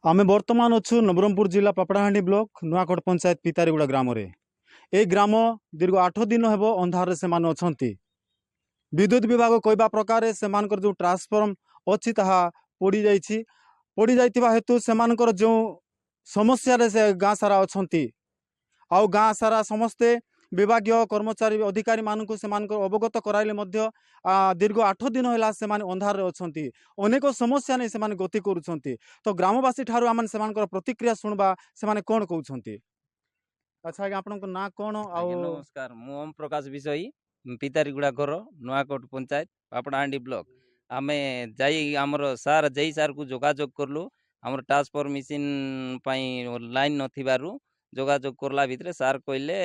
आमे वर्तमान अच्छु नवरंगपुर जिला पापड़ाहांडी ब्लॉक नुआकोट पंचायत पितारीगुड़ा ग्राम रे। ए ग्राम दीर्घ 8 दिन हेबो अंधार से मान अछंती। विद्युत विभाग कहबा प्रकार सेमानकर जो ट्रांसफॉर्म अछि ताहा पड़ी जाइतिबा हेतु सेमानकर जो समस्या रे से गाँ सारा अछंती आउ गाँ सारा समस्ते विभागीय कर्मचारी अधिकारी मानक से अवगत कराइले मध्य दीर्घ 8 दिन है अंधार अच्छा अनेक समस्या नहीं से गति करुँच तो ग्रामवासी ठार आम से प्रतिक्रिया शुणवा से कौन कहते। अच्छा आज्ञा आपण ना कौन नमस्कार मु ओम प्रकाश विषयी पितारीगुड़ा घर नुआकोट पंचायत पापड़ाहांडी ब्लॉक आमे जाई आमर सार जई सार को जोगाजोग करलु आमर ट्रांसफर मशीन लाइन नथिबारु जोगाजोग करला भितरे सार कहले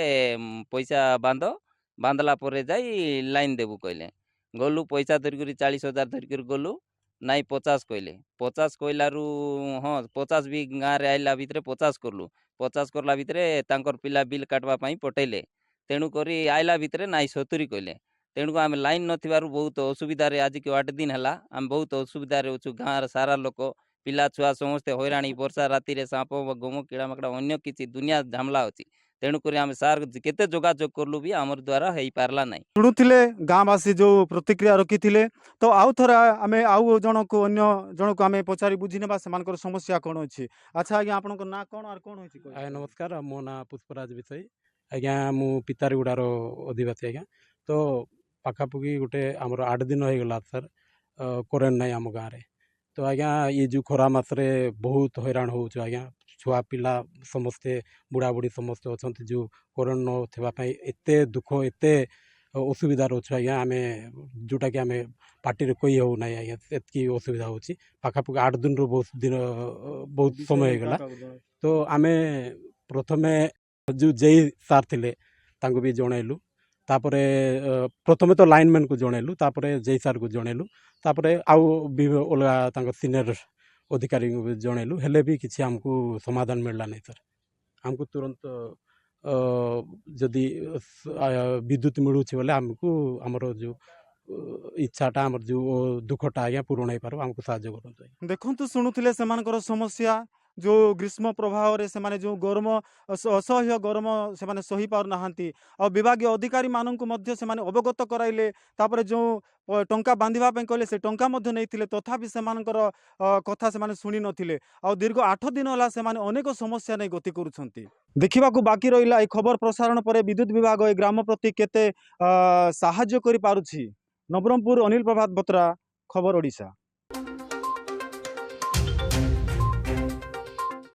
पैसा बांधला पर जाई लाइन देबु कहले गलु पैसा धरिक 40,000 धरिक गलु नाई 50 कहले 50 कहलारू हाँ 50 भी गाँव रे आइला भितरे 50 करलु 50 करला भितरे तांकर पिला बिल काटवा पाई पटेले तेणु करी आइला भितरे नाई 70 कहले तेणु आम लाइन नथिबारु बहुत असुविधा रे आज के 8 दिन हला आम बहुत असुविधा रे अछु गाँव सारा लोक पिला छुआ समस्ते हैराणी वर्षा राति रे सांप गम कीड़ा मकड़ा अन्य किछि दुनिया झामला अछि तेणु करी आम सार केते जोगाजोग करलु भी आमर द्वारा हेई पारला नाही। शुणुथिले गाँवासी जो प्रतिक्रिया रखिथिले तो आउ थोड़ा आमे आउ जन को अन्य जन को आमे पचारि बुझी नेबा सेमानकर समस्या कोन अछि। अच्छा आज्ञा आपनकर ना कोन आर कोन होछि। नमस्कार मो ना पुष्पराज विषय आज्ञा मु पितारीगुड़ार अधिवासी आज्ञा तो पाखापुखी गोटे आमर 8 दिन हो गला सर करेन्ट नाई आम गाँव रे तो आज्ञा ये जो खरा मासरे बहुत हैरान हो आज्ञा छुआ पिला समस्ते बुढ़ा बुढ़ी समस्ते अच्छा जो करेन्ट न थापाई एत दुख एत असुविधार अच्छे आज्ञा आम जोटा कि आम पार्टी कही हो ना आज्ञा एतकी असुविधा हो पाखापुखी 8 दिन बहुत समय हो गला तो आम प्रथमे जो जई सार थिले तांको भी जनइलु तापरे प्रथमे तो लाइनमैन को जनइलु तापरे जई सार को जनइलु तापरे आउ भी अलग सीनियर अधिकारी को जनइलु हेले भी किसी आमको समाधान मिलला नहीं सर आमको तुरंत जदि विद्युत मिलूँ बोले आमको आमर जो इच्छाटा आमर जो दुखटा आज्ञा पूरण हो पार आमको साहाय्य करूँ। देखु शुणुले समस्या जो ग्रीष्म प्रभाव रे से माने जो गरम असह्य गरम से माने सही पार नाहांती और विभागीय अधिकारी मानक मध्य से माने अवगत कराइले तापरे जो टंका बांधिबा पय कहले से टंका मध्य नैथिले तथापि से मानकर कथा से माने सुनी नथिले आ दीर्घ 8 दिन होला से माने अनेक समस्या नै गति करूछंती। देखिबा को बाकी रहिला ए खबर प्रसारण पर विद्युत विभाग ए ग्राम प्रति केते साहाय्य करि पारुछि। नवरंगपुर अनिल प्रभात बत्रा खबर ओडिशा।